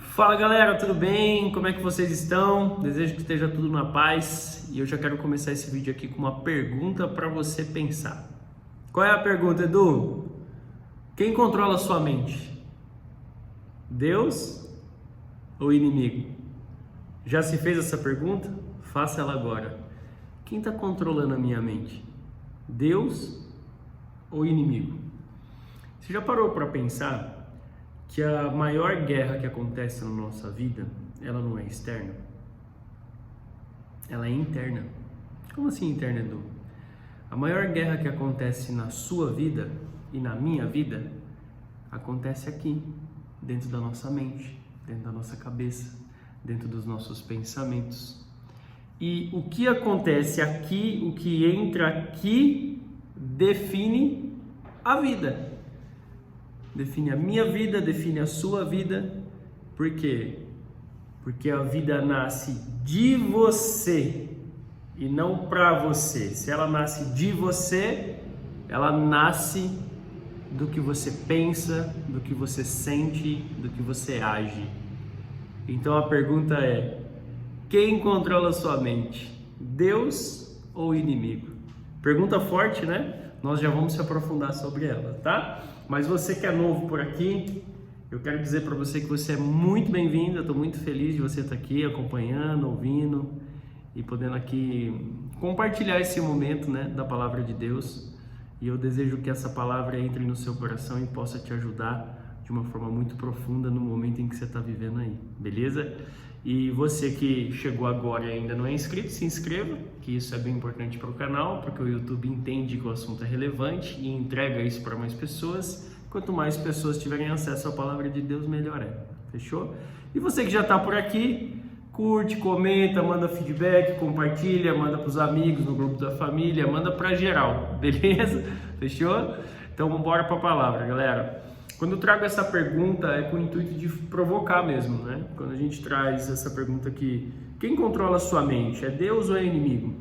Fala galera, tudo bem? Como é que vocês estão? Desejo que esteja tudo na paz e eu já quero começar esse vídeo aqui com uma pergunta para você pensar. Qual é a pergunta, Edu? Quem controla a sua mente? Deus ou o inimigo? Já se fez essa pergunta? Faça ela agora. Quem está controlando a minha mente? Deus ou o inimigo? Você já parou para pensar que a maior guerra que acontece na nossa vida, ela não é externa? Ela é interna. Como assim interna, Edu? A maior guerra que acontece na sua vida e na minha vida, acontece aqui, dentro da nossa mente, dentro da nossa cabeça, dentro dos nossos pensamentos. E o que acontece aqui, o que entra aqui, define a vida. Define a minha vida, define a sua vida. Por quê? Porque a vida nasce de você e não para você. Se ela nasce de você, ela nasce do que você pensa, do que você sente, do que você age. Então a pergunta é: quem controla a sua mente? Deus ou o inimigo? Pergunta forte, né? Nós já vamos se aprofundar sobre ela, tá? Mas você que é novo por aqui, eu quero dizer para você que você é muito bem-vindo. Eu estou muito feliz de você estar aqui acompanhando, ouvindo e podendo aqui compartilhar esse momento, né, da palavra de Deus. E eu desejo que essa palavra entre no seu coração e possa te ajudar de uma forma muito profunda no momento em que você está vivendo aí, beleza? E você que chegou agora e ainda não é inscrito, se inscreva, que isso é bem importante para o canal, porque o YouTube entende que o assunto é relevante e entrega isso para mais pessoas. Quanto mais pessoas tiverem acesso à palavra de Deus, melhor é. Fechou? E você que já está por aqui, curte, comenta, manda feedback, compartilha, manda para os amigos, no grupo da família, manda para geral, beleza? Fechou? Então vamos embora para a palavra, galera. Quando eu trago essa pergunta é com o intuito de provocar mesmo, né? Quando a gente traz essa pergunta aqui, quem controla a sua mente? É Deus ou é inimigo?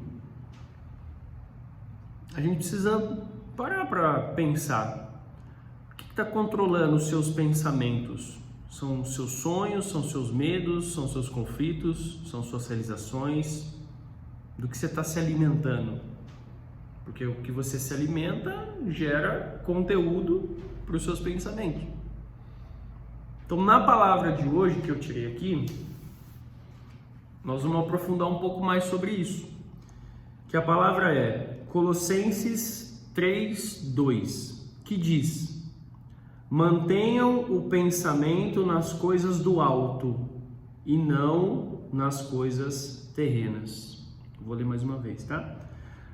A gente precisa parar para pensar. O que está controlando os seus pensamentos? São os seus sonhos, são os seus medos, são os seus conflitos, são suas realizações? Do que você está se alimentando? Porque o que você se alimenta gera conteúdo para os seus pensamentos. Então, na palavra de hoje que eu tirei aqui, nós vamos aprofundar um pouco mais sobre isso. Que a palavra é Colossenses 3:2, que diz: mantenham o pensamento nas coisas do alto e não nas coisas terrenas. Vou ler mais uma vez, tá?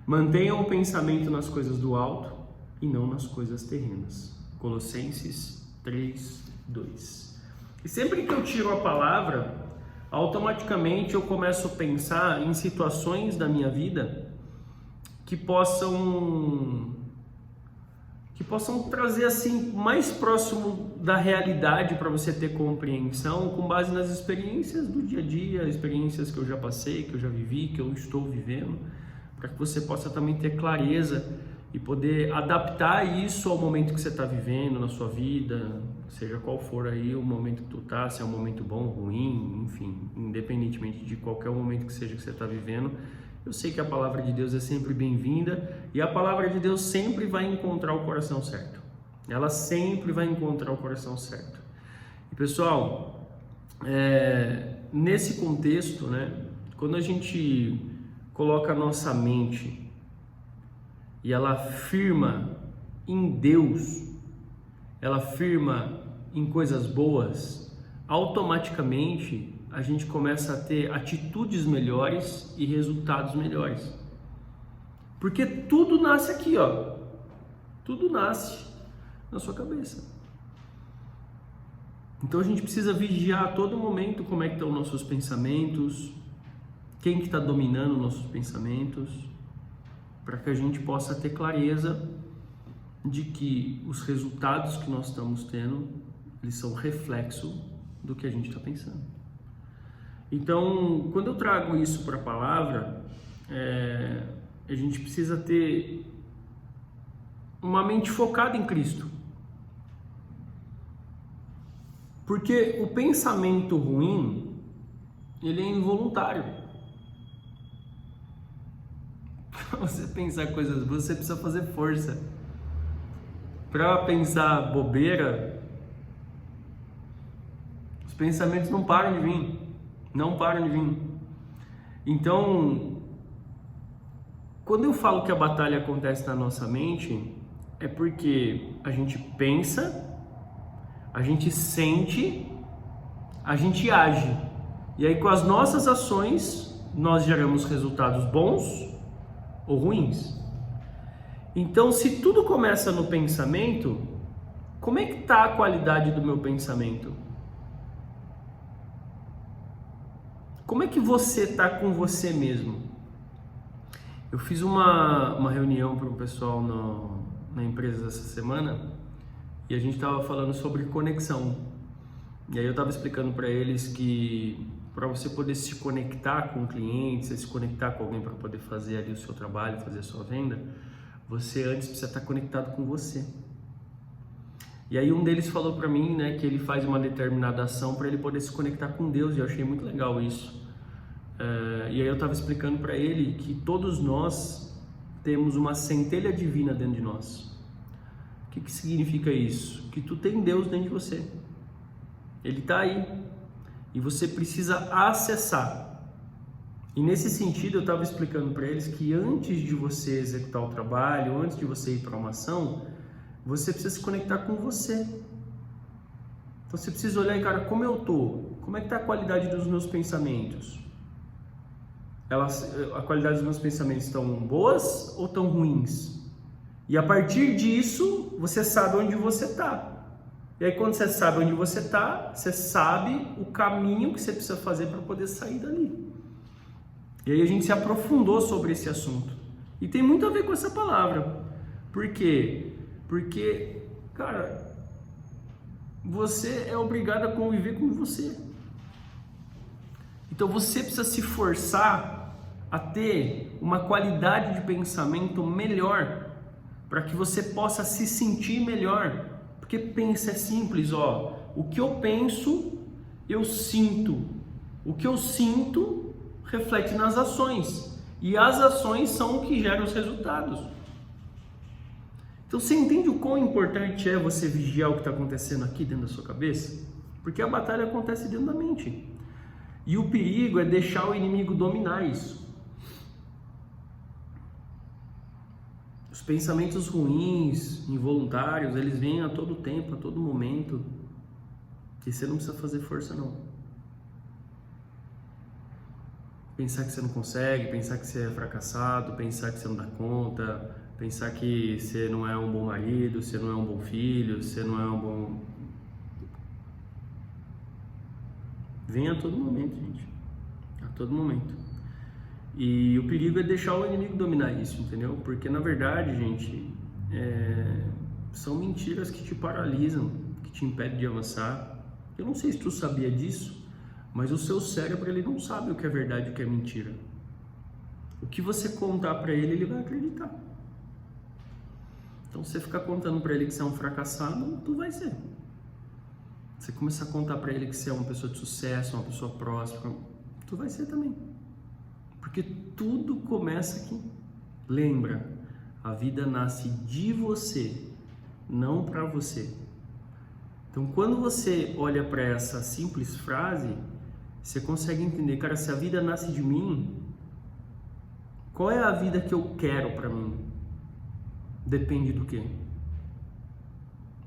Mantenham o pensamento nas coisas do alto e não nas coisas terrenas. Colossenses 3:2. E sempre que eu tiro a palavra, automaticamente eu começo a pensar em situações da minha vida que possam trazer assim mais próximo da realidade para você ter compreensão com base nas experiências do dia a dia, experiências que eu já passei, que eu já vivi, que eu estou vivendo, para que você possa também ter clareza e poder adaptar isso ao momento que você está vivendo na sua vida, seja qual for aí o momento que tu tá, se é um momento bom, ruim, enfim, independentemente de qualquer momento que seja que você está vivendo. Eu sei que a palavra de Deus é sempre bem-vinda e a palavra de Deus sempre vai encontrar o coração certo. Ela sempre vai encontrar o coração certo. E pessoal, nesse contexto, né, quando a gente coloca a nossa mente e ela firma em Deus, ela firma em coisas boas, automaticamente a gente começa a ter atitudes melhores e resultados melhores. Porque tudo nasce aqui, ó. Tudo nasce na sua cabeça. Então a gente precisa vigiar a todo momento como é que estão nossos pensamentos, quem que está dominando nossos pensamentos, para que a gente possa ter clareza de que os resultados que nós estamos tendo, eles são reflexo do que a gente está pensando. Então, quando eu trago isso para a palavra, a gente precisa ter uma mente focada em Cristo. Porque o pensamento ruim, ele é involuntário. Para você pensar coisas boas, você precisa fazer força. Para pensar bobeira, os pensamentos não param de vir. Não param de vir. Então, quando eu falo que a batalha acontece na nossa mente, é porque a gente pensa, a gente sente, a gente age. E aí com as nossas ações, nós geramos resultados bons ou ruins. Então, se tudo começa no pensamento, como é que está a qualidade do meu pensamento? Como é que você está com você mesmo? Eu fiz uma reunião para o pessoal na empresa essa semana e a gente estava falando sobre conexão. E aí eu estava explicando para eles que para você poder se conectar com o cliente, se conectar com alguém para poder fazer ali o seu trabalho, fazer a sua venda, você antes precisa estar conectado com você. E aí um deles falou para mim, né, que ele faz uma determinada ação para ele poder se conectar com Deus, e eu achei muito legal isso. E aí eu estava explicando para ele que todos nós temos uma centelha divina dentro de nós. O que significa isso? Que tu tem Deus dentro de você. Ele está aí e você precisa acessar. E nesse sentido eu estava explicando para eles que antes de você executar o trabalho, antes de você ir para uma ação, você precisa se conectar com você. Então você precisa olhar, cara, como eu tô? Como é que está a qualidade dos meus pensamentos? A qualidade dos meus pensamentos estão boas ou estão ruins? E a partir disso, você sabe onde você está. E aí quando você sabe onde você está, você sabe o caminho que você precisa fazer para poder sair dali. E aí a gente se aprofundou sobre esse assunto. E tem muito a ver com essa palavra. Por quê? Porque, cara, você é obrigado a conviver com você. Então você precisa se forçar a ter uma qualidade de pensamento melhor, para que você possa se sentir melhor. Porque pensa, é simples, ó. O que eu penso, eu sinto. O que eu sinto reflete nas ações. E as ações são o que geram os resultados. Então você entende o quão importante é você vigiar o que está acontecendo aqui dentro da sua cabeça? Porque a batalha acontece dentro da mente. E o perigo é deixar o inimigo dominar isso. Os pensamentos ruins, involuntários, eles vêm a todo tempo, a todo momento. E você não precisa fazer força não. Pensar que você não consegue, pensar que você é fracassado, pensar que você não dá conta, pensar que você não é um bom marido, você não é um bom filho, você não é um bom... Vem a todo momento, gente. A todo momento. E o perigo é deixar o inimigo dominar isso, entendeu? Porque na verdade, gente, são mentiras que te paralisam, que te impedem de avançar. Eu não sei se tu sabia disso, mas o seu cérebro, ele não sabe o que é verdade e o que é mentira. O que você contar para ele, ele vai acreditar. Então, se você ficar contando para ele que você é um fracassado, tu vai ser. Você começar a contar para ele que você é uma pessoa de sucesso, uma pessoa próspera, tu vai ser também. Porque tudo começa aqui. Lembra, a vida nasce de você, não para você. Então, quando você olha para essa simples frase, você consegue entender, cara, se a vida nasce de mim, qual é a vida que eu quero para mim? Depende do quê?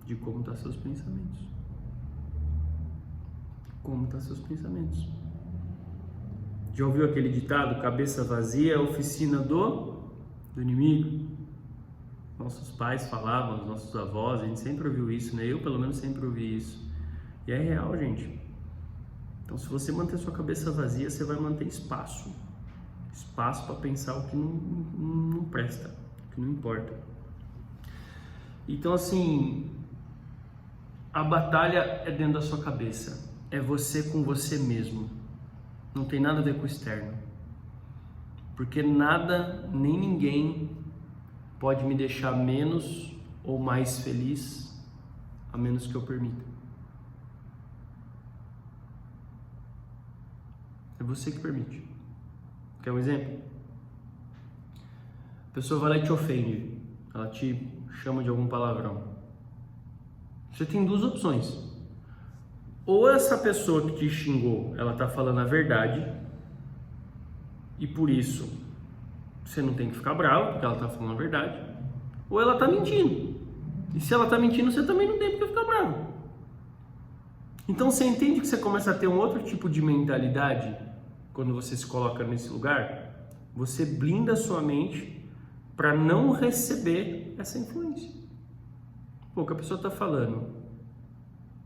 De como estão seus pensamentos. Como estão seus pensamentos. Já ouviu aquele ditado, cabeça vazia é a oficina do inimigo? Nossos pais falavam, os nossos avós, a gente sempre ouviu isso, né? Eu pelo menos sempre ouvi isso. E é real, gente. Então, se você manter sua cabeça vazia, você vai manter espaço. Espaço para pensar o que não presta, o que não importa. Então, assim, a batalha é dentro da sua cabeça. É você com você mesmo. Não tem nada a ver com o externo. Porque nada, nem ninguém pode me deixar menos ou mais feliz, a menos que eu permita. É você que permite. Quer um exemplo? A pessoa vai lá e te ofende. Ela te chama de algum palavrão. Você tem duas opções. Ou essa pessoa que te xingou, ela tá falando a verdade, e por isso você não tem que ficar bravo, porque ela tá falando a verdade. Ou ela tá mentindo. E se ela tá mentindo, você também não tem porque ficar bravo. Então você entende que você começa a ter um outro tipo de mentalidade quando você se coloca nesse lugar? Você blinda a sua mente para não receber essa influência. Pô, o que a pessoa tá falando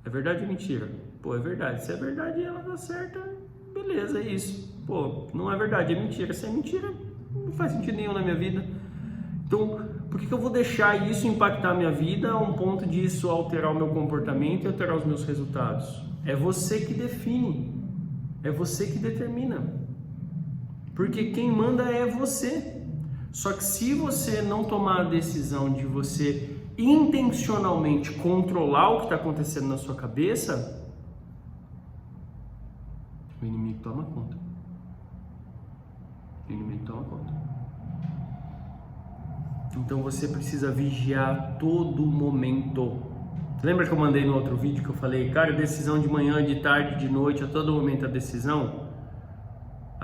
é verdade ou mentira? Pô, é verdade. Se é verdade, ela tá certa, beleza, é isso. Pô, não é verdade, é mentira. Se é mentira, não faz sentido nenhum na minha vida. Então, por que eu vou deixar isso impactar a minha vida a um ponto de isso alterar o meu comportamento e alterar os meus resultados? É você que define, é você que determina. Porque quem manda é você. Só que se você não tomar a decisão de você intencionalmente controlar o que está acontecendo na sua cabeça, o inimigo toma conta. O inimigo toma conta. Então você precisa vigiar todo momento. Lembra que eu mandei no outro vídeo que eu falei, cara, decisão de manhã, de tarde, de noite, a todo momento a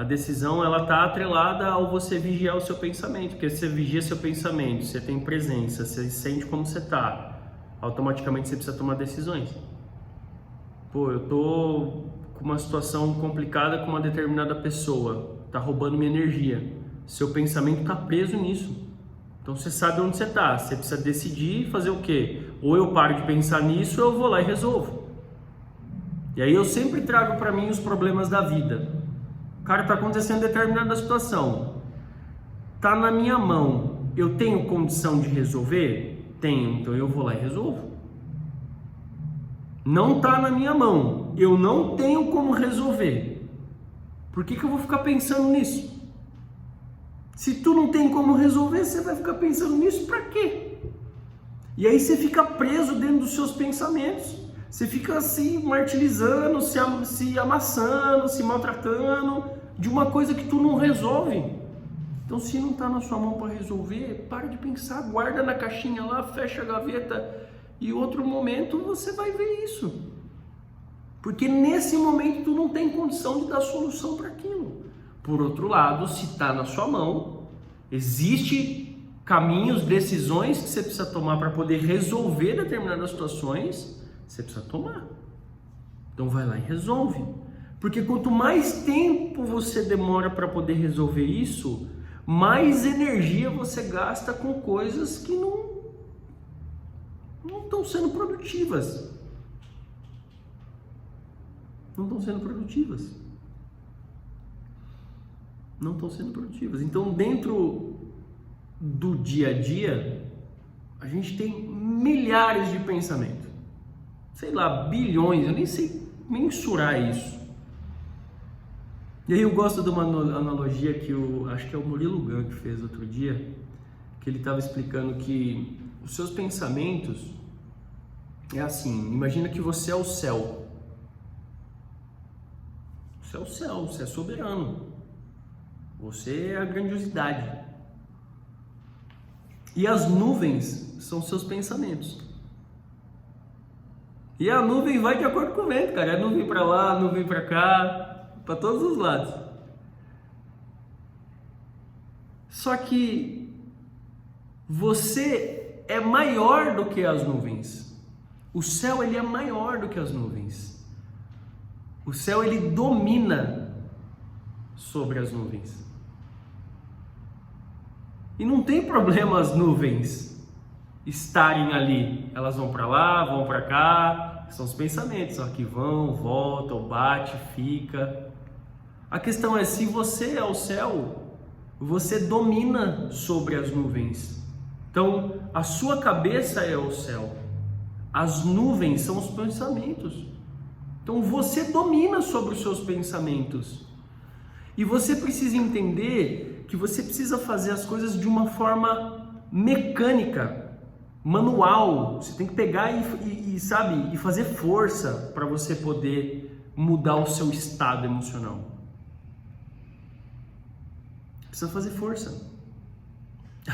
decisão ela tá atrelada ao você vigiar o seu pensamento, porque se você vigia seu pensamento, você tem presença, você sente como você tá, automaticamente você precisa tomar decisões. Pô, eu tô com uma situação complicada com uma determinada pessoa, tá roubando minha energia, seu pensamento tá preso nisso. Então você sabe onde você está, você precisa decidir fazer o quê? Ou eu paro de pensar nisso ou eu vou lá e resolvo. E aí eu sempre trago para mim os problemas da vida. Cara, está acontecendo determinada situação. Tá na minha mão. Eu tenho condição de resolver? Tenho, então eu vou lá e resolvo. Não tá na minha mão. Eu não tenho como resolver. Por que eu vou ficar pensando nisso? Se tu não tem como resolver, você vai ficar pensando nisso pra quê? E aí você fica preso dentro dos seus pensamentos. Você fica assim, martirizando, se amassando, se maltratando de uma coisa que tu não resolve. Então se não tá na sua mão para resolver, para de pensar, guarda na caixinha lá, fecha a gaveta e outro momento você vai ver isso. Porque nesse momento tu não tem condição de dar solução para aquilo. Por outro lado, se está na sua mão, existem caminhos, decisões que você precisa tomar para poder resolver determinadas situações, você precisa tomar. Então vai lá e resolve. Porque quanto mais tempo você demora para poder resolver isso, mais energia você gasta com coisas que não estão sendo produtivas. Não estão sendo produtivas. Não estão sendo produtivas. Então, dentro do dia a dia, a gente tem milhares de pensamentos. Sei lá, bilhões, eu nem sei mensurar isso. E aí eu gosto de uma analogia que acho que é o Murilo Gun que fez outro dia, que ele estava explicando que os seus pensamentos é assim, imagina que você é o céu. Você é o céu, você é soberano. Você é a grandiosidade. E as nuvens são seus pensamentos. E a nuvem vai de acordo com o vento, cara. A nuvem para lá, a nuvem para cá, para todos os lados. Só que você é maior do que as nuvens. O céu, ele é maior do que as nuvens. O céu, ele domina sobre as nuvens. E não tem problema as nuvens estarem ali. Elas vão para lá, vão para cá. São os pensamentos, ó, que vão, voltam, bate, fica. A questão é, se você é o céu, você domina sobre as nuvens. Então, a sua cabeça é o céu. As nuvens são os pensamentos. Então, você domina sobre os seus pensamentos. E você precisa entender que você precisa fazer as coisas de uma forma mecânica, manual. Você tem que pegar e fazer força para você poder mudar o seu estado emocional. precisa fazer força.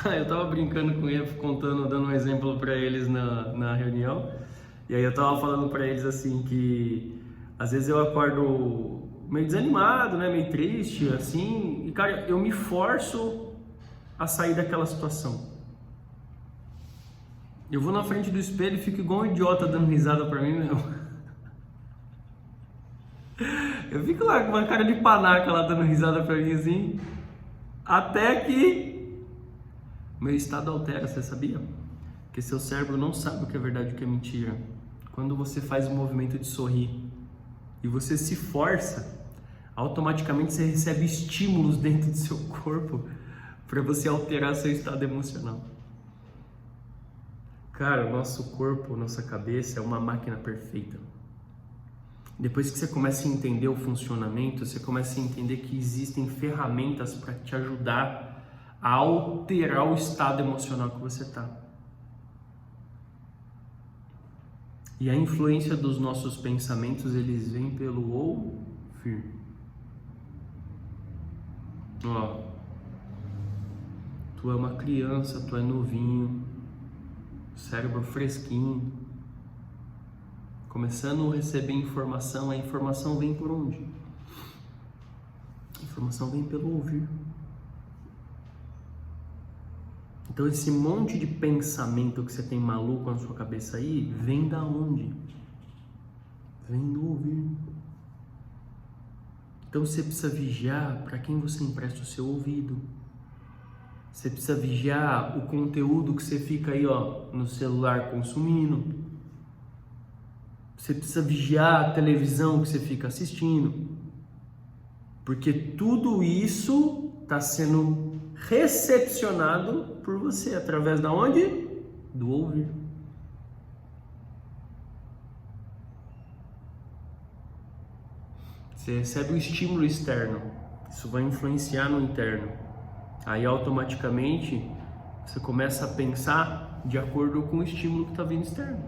Eu tava brincando com eles, dando um exemplo para eles na reunião, e aí eu tava falando para eles assim que às vezes eu acordo meio desanimado, né, meio triste, assim, e cara, eu me forço a sair daquela situação. Eu vou na frente do espelho e fico igual um idiota dando risada pra mim mesmo. Eu fico lá com uma cara de panaca lá dando risada pra mim assim, até que meu estado altera, você sabia? Porque seu cérebro não sabe o que é verdade e o que é mentira. Quando você faz o movimento de sorrir e você se força, automaticamente você recebe estímulos dentro do seu corpo para você alterar seu estado emocional. Cara, o nosso corpo, nossa cabeça é uma máquina perfeita. Depois que você começa a entender o funcionamento, você começa a entender que existem ferramentas para te ajudar a alterar o estado emocional que você está. E a influência dos nossos pensamentos, eles vêm pelo ouvir. Ó, tu é uma criança, tu é novinho, cérebro fresquinho, começando a receber informação. A informação vem por onde? A informação vem pelo ouvir. Então esse monte de pensamento que você tem maluco na sua cabeça aí, vem da onde? Vem do ouvir. Então você precisa vigiar para quem você empresta o seu ouvido. Você precisa vigiar o conteúdo que você fica aí, ó, no celular consumindo. Você precisa vigiar a televisão que você fica assistindo. Porque tudo isso está sendo recepcionado por você, através da onde? Do ouvir. Você recebe o estímulo externo, isso vai influenciar no interno. Aí automaticamente você começa a pensar de acordo com o estímulo que está vindo externo.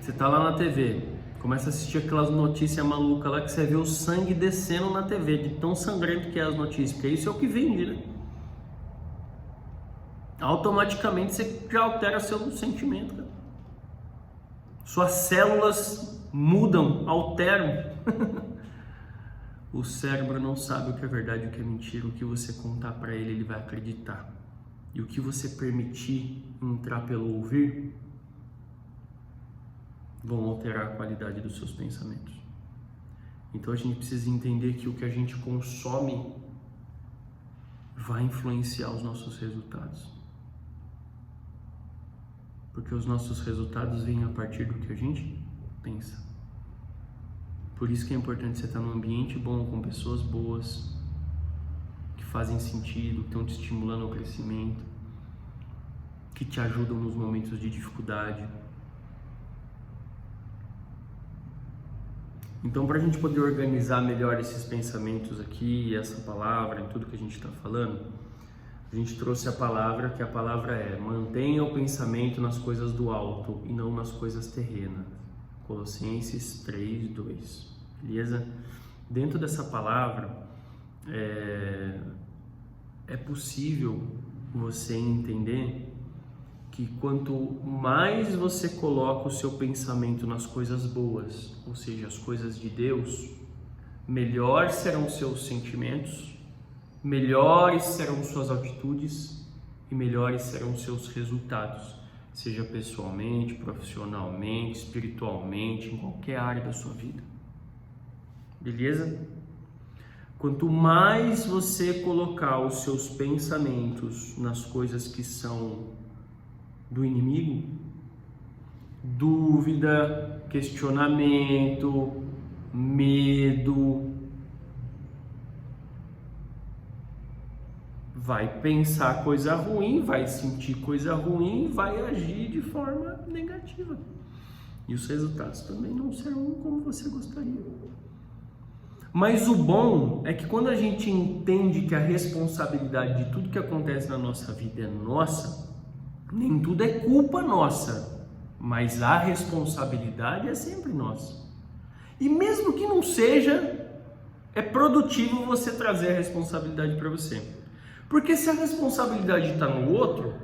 Você está lá na TV, começa a assistir aquelas notícias malucas lá que você vê o sangue descendo na TV, de tão sangrento que é as notícias, porque isso é o que vende, né? Automaticamente você já altera seu sentimento, cara. Suas células mudam, alteram. O cérebro não sabe o que é verdade e o que é mentira. O que você contar para ele, ele vai acreditar. E o que você permitir entrar pelo ouvir vão alterar a qualidade dos seus pensamentos. Então a gente precisa entender que o que a gente consome vai influenciar os nossos resultados. Porque os nossos resultados vêm a partir do que a gente pensa. Por isso que é importante você estar num ambiente bom, com pessoas boas, que fazem sentido, que estão te estimulando ao crescimento, que te ajudam nos momentos de dificuldade. Então, para a gente poder organizar melhor esses pensamentos aqui, essa palavra, em tudo que a gente está falando, a gente trouxe a palavra, que a palavra é: mantenha o pensamento nas coisas do alto e não nas coisas terrenas. Colossenses 3:2. Beleza? Dentro dessa palavra, é possível você entender que quanto mais você coloca o seu pensamento nas coisas boas, ou seja, as coisas de Deus, melhor serão seus sentimentos, melhores serão suas atitudes e melhores serão seus resultados, seja pessoalmente, profissionalmente, espiritualmente, em qualquer área da sua vida. Beleza? Quanto mais você colocar os seus pensamentos nas coisas que são do inimigo, dúvida, questionamento, medo, vai pensar coisa ruim, vai sentir coisa ruim, vai agir de forma negativa. E os resultados também não serão como você gostaria. Mas o bom é que quando a gente entende que a responsabilidade de tudo que acontece na nossa vida é nossa, nem tudo é culpa nossa, mas a responsabilidade é sempre nossa. E mesmo que não seja, é produtivo você trazer a responsabilidade para você. Porque se a responsabilidade está no outro,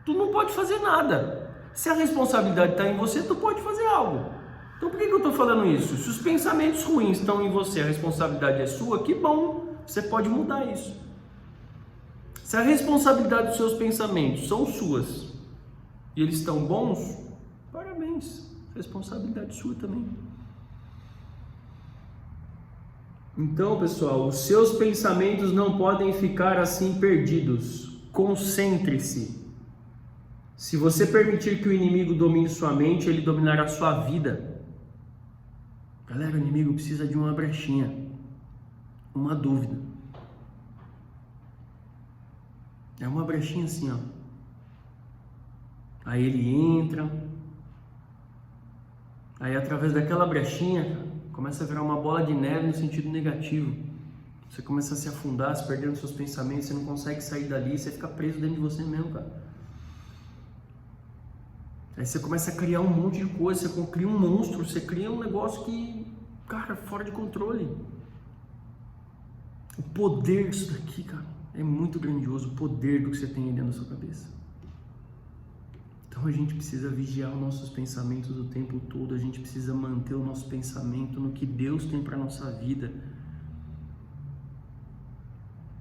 tu não pode fazer nada. Se a responsabilidade está em você, tu pode fazer algo. Então por que eu estou falando isso? Se os pensamentos ruins estão em você, a responsabilidade é sua, que bom, você pode mudar isso. Se a responsabilidade dos seus pensamentos são suas e eles estão bons, parabéns, responsabilidade sua também. Então, pessoal, os seus pensamentos não podem ficar assim perdidos. Concentre-se. Se você permitir que o inimigo domine sua mente, ele dominará a sua vida. Galera, o inimigo precisa de uma brechinha, uma dúvida. É uma brechinha assim, ó. Aí ele entra. Aí através daquela brechinha, começa a virar uma bola de neve no sentido negativo. Você começa a se afundar, se perder nos seus pensamentos, você não consegue sair dali, você fica preso dentro de você mesmo, cara. Aí você começa a criar um monte de coisa, você cria um monstro, você cria um negócio que, cara, fora de controle. O poder disso daqui, cara, é muito grandioso, o poder do que você tem aí dentro da sua cabeça. Então a gente precisa vigiar os nossos pensamentos o tempo todo, a gente precisa manter o nosso pensamento no que Deus tem para a nossa vida.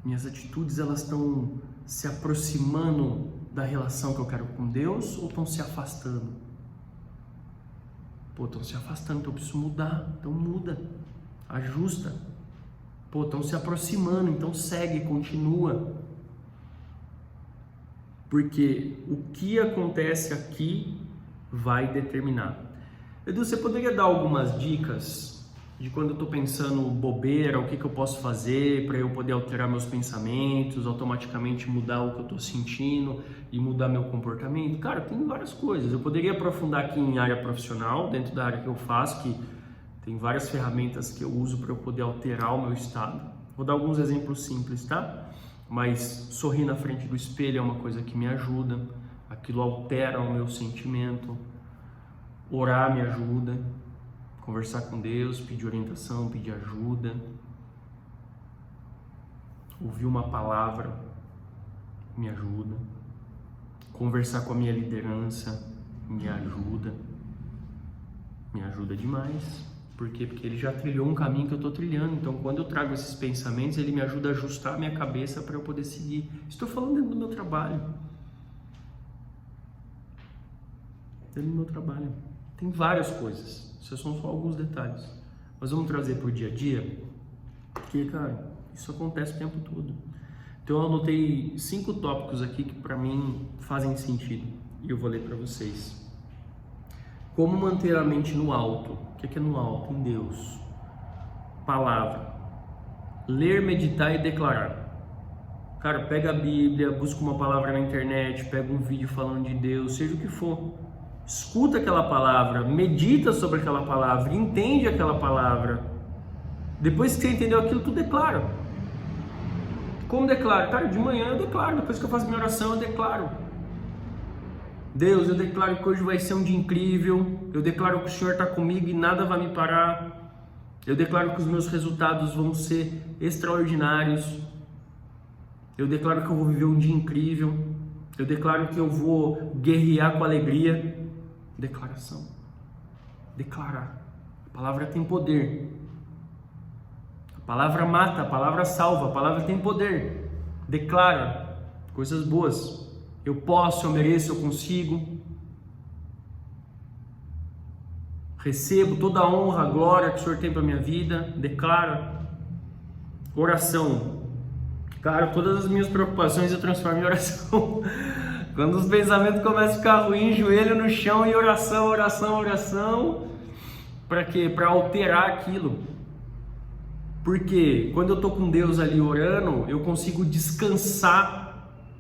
Minhas atitudes, elas estão se aproximando da relação que eu quero com Deus ou estão se afastando? Pô, estão se afastando, então eu preciso mudar, então muda, ajusta. Pô, estão se aproximando, então segue, continua. Porque o que acontece aqui vai determinar. Edu, você poderia dar algumas dicas de quando eu estou pensando bobeira, o que eu posso fazer para eu poder alterar meus pensamentos, automaticamente mudar o que eu estou sentindo e mudar meu comportamento? Cara, tem várias coisas. Eu poderia aprofundar aqui em área profissional, dentro da área que eu faço, que tem várias ferramentas que eu uso para eu poder alterar o meu estado. Vou dar alguns exemplos simples, tá? Mas sorrir na frente do espelho é uma coisa que me ajuda, aquilo altera o meu sentimento. Orar me ajuda, conversar com Deus, pedir orientação, pedir ajuda, ouvir uma palavra me ajuda, conversar com a minha liderança me ajuda demais. Por quê? Porque ele já trilhou um caminho que eu estou trilhando. Então, quando eu trago esses pensamentos, ele me ajuda a ajustar a minha cabeça para eu poder seguir. Estou falando dentro do meu trabalho. Dentro do meu trabalho. Tem várias coisas. Esses são só alguns detalhes. Mas vamos trazer para o dia a dia. Porque, cara, isso acontece o tempo todo. Então, eu anotei 5 tópicos aqui que para mim fazem sentido. E eu vou ler para vocês. Como manter a mente no alto? O que é no alto? Em Deus. Palavra. Ler, meditar e declarar. Cara, pega a Bíblia, busca uma palavra na internet, pega um vídeo falando de Deus, seja o que for. Escuta aquela palavra, medita sobre aquela palavra, entende aquela palavra. Depois que você entendeu aquilo, tu declara. Como declaro? Cara, de manhã eu declaro, depois que eu faço minha oração eu declaro. Deus, eu declaro que hoje vai ser um dia incrível, eu declaro que o Senhor está comigo e nada vai me parar, eu declaro que os meus resultados vão ser extraordinários, eu declaro que eu vou viver um dia incrível, eu declaro que eu vou guerrear com alegria. Declaração. Declarar. A palavra tem poder. A palavra mata, a palavra salva, a palavra tem poder. Declara coisas boas. Eu posso, eu mereço, eu consigo. Recebo toda a honra, a glória que o Senhor tem para a minha vida. Declara. Oração. Cara, todas as minhas preocupações eu transformo em oração. Quando os pensamentos começam a ficar ruins, joelho no chão e oração, oração, oração. Para quê? Para alterar aquilo. Porque quando eu estou com Deus ali orando, eu consigo descansar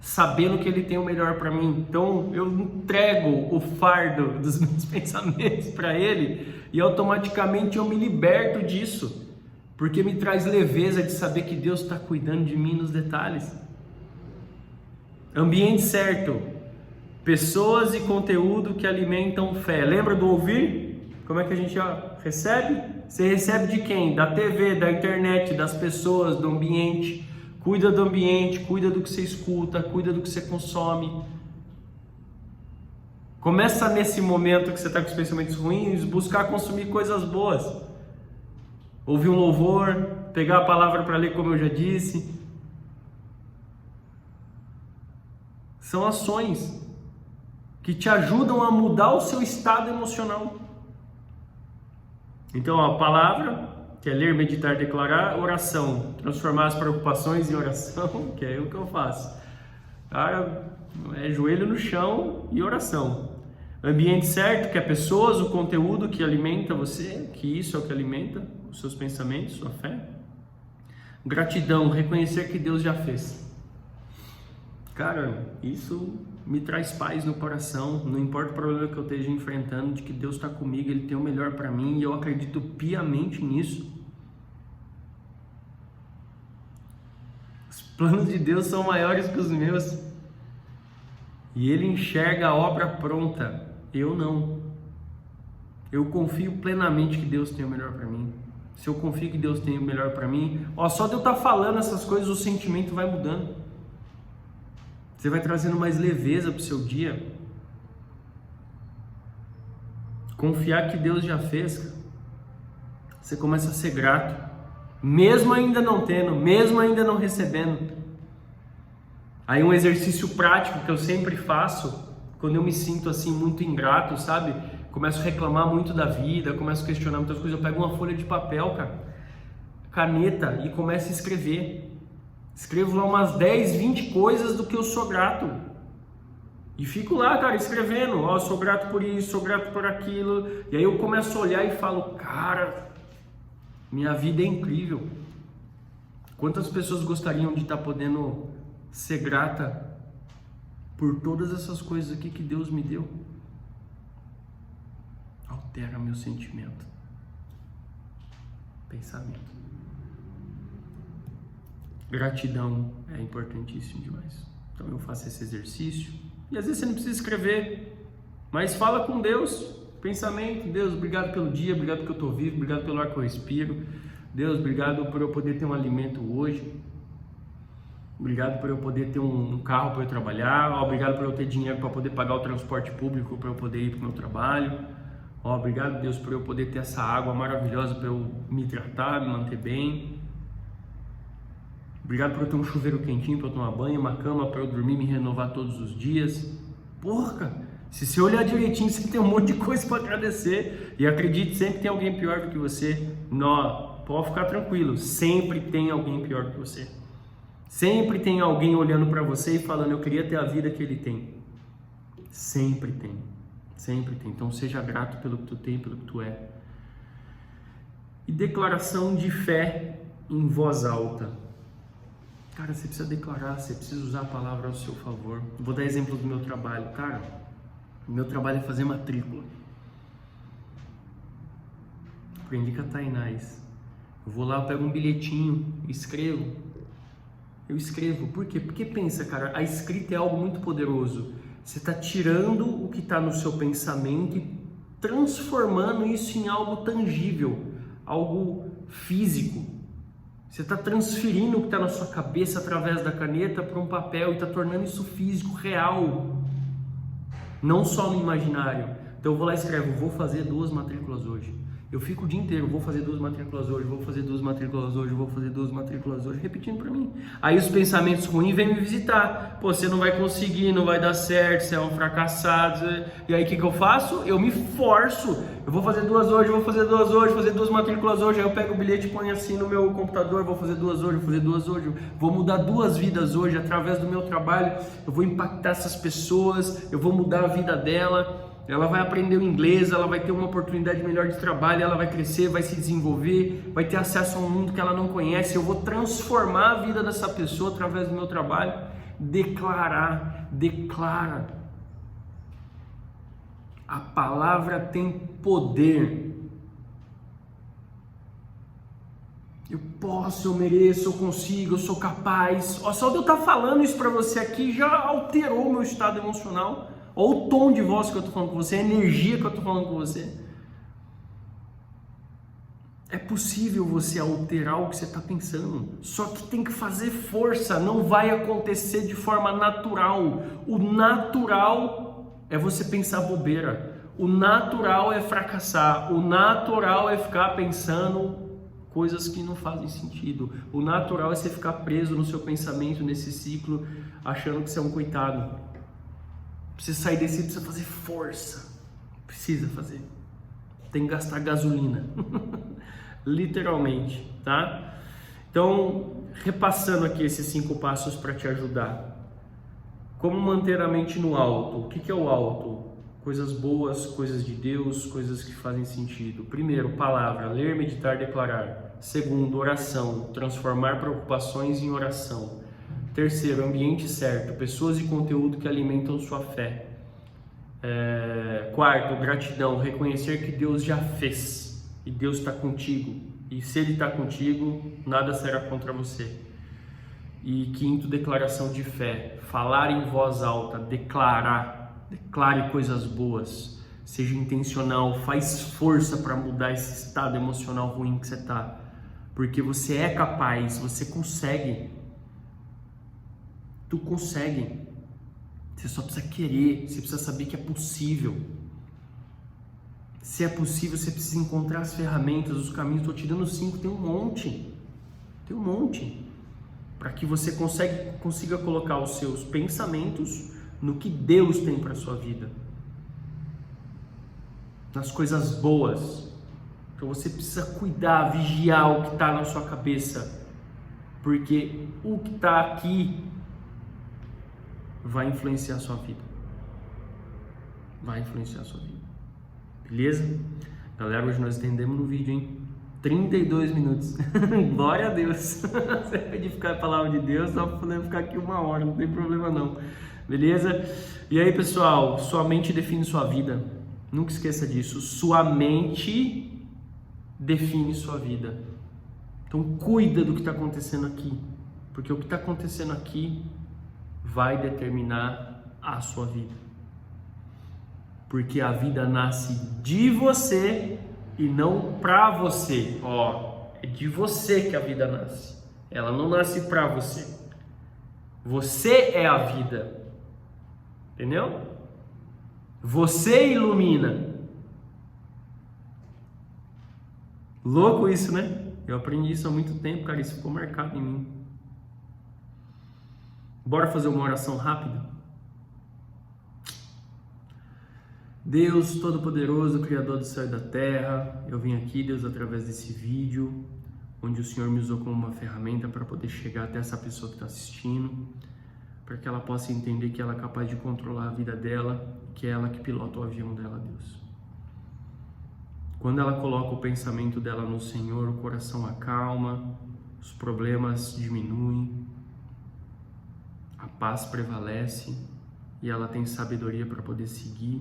sabendo que Ele tem o melhor para mim. Então eu entrego o fardo dos meus pensamentos para Ele e automaticamente eu me liberto disso, porque me traz leveza de saber que Deus está cuidando de mim nos detalhes. Ambiente certo, pessoas e conteúdo que alimentam fé. Lembra do ouvir? Como é que a gente recebe? Você recebe de quem? Da TV, da internet, das pessoas, do ambiente. Cuida do ambiente, cuida do que você escuta, cuida do que você consome. Começa nesse momento que você está com os pensamentos ruins, buscar consumir coisas boas. Ouvir um louvor, pegar a palavra para ler, como eu já disse. São ações que te ajudam a mudar o seu estado emocional. Então, a palavra, que é ler, meditar, declarar, oração, transformar as preocupações em oração, que é o que eu faço. Cara, é joelho no chão e oração. Ambiente certo, que é pessoas, o conteúdo que alimenta você, que isso é o que alimenta os seus pensamentos, sua fé. Gratidão, reconhecer que Deus já fez. Cara, isso me traz paz no coração, não importa o problema que eu esteja enfrentando, de que Deus está comigo, Ele tem o melhor para mim e eu acredito piamente nisso. Os planos de Deus são maiores que os meus e Ele enxerga a obra pronta, eu não. Eu confio plenamente que Deus tem o melhor para mim. Se eu confio que Deus tem o melhor para mim, só de eu estar falando essas coisas, o sentimento vai mudando. Você vai trazendo mais leveza para o seu dia. Confiar que Deus já fez. Você começa a ser grato. Mesmo ainda não tendo, mesmo ainda não recebendo. Aí um exercício prático que eu sempre faço, quando eu me sinto assim muito ingrato, sabe? Começo a reclamar muito da vida, começo a questionar muitas coisas. Eu pego uma folha de papel, cara, caneta e começo a escrever. Escrevo lá umas 10, 20 coisas do que eu sou grato. E fico lá, cara, escrevendo. Eu sou grato por isso, sou grato por aquilo. E aí eu começo a olhar e falo, cara, minha vida é incrível. Quantas pessoas gostariam de estar podendo ser grata por todas essas coisas aqui que Deus me deu? Altera meu sentimento. Pensamento. Gratidão é importantíssimo demais. Então eu faço esse exercício. E às vezes você não precisa escrever, mas fala com Deus. Pensamento, Deus, obrigado pelo dia, obrigado porque eu estou vivo, obrigado pelo ar que eu respiro. Deus, obrigado por eu poder ter um alimento hoje. Obrigado por eu poder ter um carro para eu trabalhar. Obrigado por eu ter dinheiro para poder pagar o transporte público, para eu poder ir para o meu trabalho. Obrigado, Deus, por eu poder ter essa água maravilhosa para eu me hidratar, me manter bem. Obrigado por eu ter um chuveiro quentinho para eu tomar banho, uma cama para eu dormir e me renovar todos os dias. Porra, se você olhar direitinho, você tem um monte de coisa para agradecer. E acredite, sempre tem alguém pior do que você. Não, pode ficar tranquilo, sempre tem alguém pior do que você. Sempre tem alguém olhando para você e falando, eu queria ter a vida que ele tem. Sempre tem, sempre tem. Então seja grato pelo que tu tem, pelo que tu é. E declaração de fé em voz alta. Cara, você precisa declarar, você precisa usar a palavra ao seu favor. Vou dar exemplo do meu trabalho. Cara, o meu trabalho é fazer matrícula. Aprendi com a Tainás. Eu vou lá, eu pego um bilhetinho, escrevo. Eu escrevo. Por quê? Porque pensa, cara, a escrita é algo muito poderoso. Você está tirando o que está no seu pensamento e transformando isso em algo tangível, algo físico. Você está transferindo o que está na sua cabeça através da caneta para um papel e está tornando isso físico, real. Não só no imaginário. Então eu vou lá e escrevo, vou fazer 2 matrículas hoje. Eu fico o dia inteiro, vou fazer 2 matrículas hoje, vou fazer 2 matrículas hoje, vou fazer 2 matrículas hoje, repetindo para mim. Aí os pensamentos ruins vêm me visitar. Pô, você não vai conseguir, não vai dar certo, você é um fracassado. E aí o que eu faço? Eu me forço. Eu vou fazer 2 hoje, vou fazer 2 hoje, vou fazer 2 matrículas hoje. Aí eu pego o bilhete e ponho assim no meu computador, vou fazer 2 hoje, vou fazer 2 hoje. Vou mudar 2 vidas hoje através do meu trabalho. Eu vou impactar essas pessoas, eu vou mudar a vida dela. Ela vai aprender o inglês, ela vai ter uma oportunidade melhor de trabalho, ela vai crescer, vai se desenvolver, vai ter acesso a um mundo que ela não conhece. Eu vou transformar a vida dessa pessoa através do meu trabalho. Declara. A palavra tem poder. Eu posso, eu mereço, eu consigo, eu sou capaz. Só de eu estar falando isso para você aqui já alterou o meu estado emocional. Olha o tom de voz que eu estou falando com você, a energia que eu estou falando com você. É possível você alterar o que você está pensando, só que tem que fazer força, não vai acontecer de forma natural. O natural é você pensar bobeira, o natural é fracassar, o natural é ficar pensando coisas que não fazem sentido, o natural é você ficar preso no seu pensamento, nesse ciclo, achando que você é um coitado. Precisa sair desse, precisa fazer força, precisa fazer, tem que gastar gasolina. Literalmente, tá? Então, repassando aqui esses 5 passos para te ajudar. Como manter a mente no alto? O que é o alto? Coisas boas, coisas de Deus, coisas que fazem sentido. Primeiro, palavra, ler, meditar, declarar. Segundo, oração, transformar preocupações em oração. Terceiro, ambiente certo, pessoas e conteúdo que alimentam sua fé. Quarto, gratidão, reconhecer que Deus já fez. E Deus está contigo, e se Ele está contigo, nada será contra você. E quinto, declaração de fé, falar em voz alta, declare coisas boas, seja intencional, faz força para mudar esse estado emocional ruim que você está, porque você é capaz, você consegue, tu consegue, você só precisa querer, você precisa saber que é possível. Se é possível, você precisa encontrar as ferramentas, os caminhos. Estou te dando 5, tem um monte, para que você consiga colocar os seus pensamentos no que Deus tem para sua vida, nas coisas boas. Então você precisa cuidar, vigiar o que está na sua cabeça, porque o que está aqui vai influenciar a sua vida, beleza? Galera, hoje nós entendemos no vídeo, hein? 32 minutos. Glória a Deus. Você pode ficar a palavra de Deus, só para poder ficar aqui 1 hora, não tem problema não. Beleza? E aí, pessoal, sua mente define sua vida. Nunca esqueça disso. Sua mente define sua vida. Então, cuida do que está acontecendo aqui, porque o que está acontecendo aqui vai determinar a sua vida. Porque a vida nasce de você e não pra você. É de você que a vida nasce. Ela não nasce pra você. Você é a vida. Entendeu? Você ilumina. Louco isso, né? Eu aprendi isso há muito tempo, cara. Isso ficou marcado em mim. Bora fazer uma oração rápida? Deus Todo-Poderoso, Criador do céu e da terra, eu vim aqui, Deus, através desse vídeo, onde o Senhor me usou como uma ferramenta para poder chegar até essa pessoa que está assistindo, para que ela possa entender que ela é capaz de controlar a vida dela, que é ela que pilota o avião dela, Deus. Quando ela coloca o pensamento dela no Senhor, o coração acalma, os problemas diminuem, a paz prevalece e ela tem sabedoria para poder seguir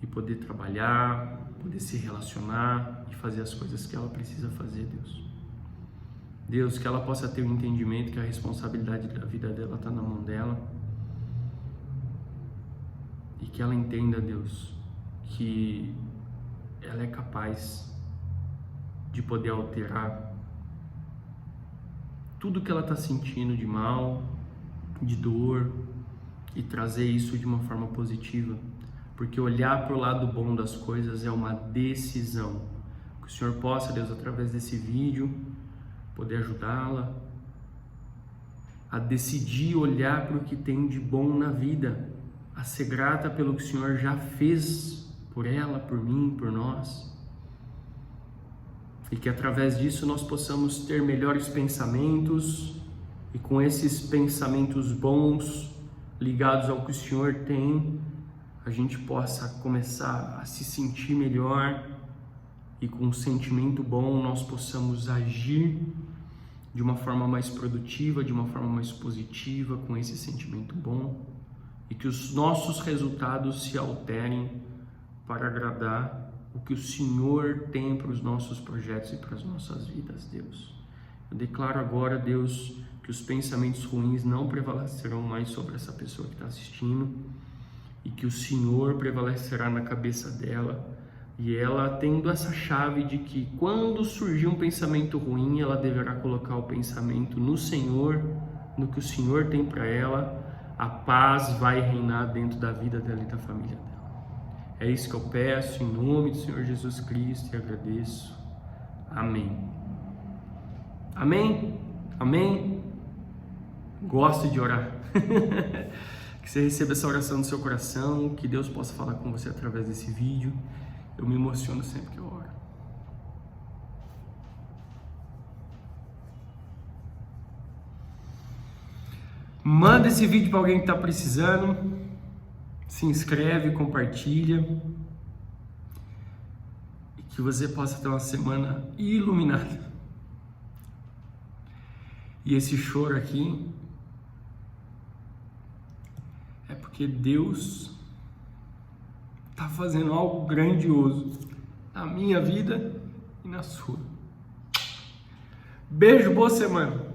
e poder trabalhar, poder se relacionar e fazer as coisas que ela precisa fazer, Deus. Deus, que ela possa ter um entendimento que a responsabilidade da vida dela está na mão dela e que ela entenda, Deus, que ela é capaz de poder alterar tudo que ela está sentindo de mal, de dor, e trazer isso de uma forma positiva, porque olhar para o lado bom das coisas é uma decisão. Que o Senhor possa, Deus, através desse vídeo, poder ajudá-la a decidir olhar para o que tem de bom na vida, a ser grata pelo que o Senhor já fez por ela, por mim, por nós, e que através disso nós possamos ter melhores pensamentos, e com esses pensamentos bons ligados ao que o Senhor tem, a gente possa começar a se sentir melhor, e com um sentimento bom nós possamos agir de uma forma mais produtiva, de uma forma mais positiva, com esse sentimento bom, e que os nossos resultados se alterem para agradar o que o Senhor tem para os nossos projetos e para as nossas vidas, Deus. Eu declaro agora, Deus, que os pensamentos ruins não prevalecerão mais sobre essa pessoa que está assistindo, e que o Senhor prevalecerá na cabeça dela, E ela tendo essa chave de que quando surgir um pensamento ruim, ela deverá colocar o pensamento no Senhor, no que o Senhor tem para ela, a paz vai reinar dentro da vida dela e da família dela. É isso que eu peço em nome do Senhor Jesus Cristo e agradeço. Amém. Amém? Amém? Gosto de orar. Que você receba essa oração no seu coração, que Deus possa falar com você através desse vídeo. Eu me emociono sempre que eu oro. Manda esse vídeo para alguém que está precisando. Se inscreve, compartilha. E que você possa ter uma semana iluminada. E esse choro aqui é porque Deus está fazendo algo grandioso na minha vida e na sua. Beijo, boa semana.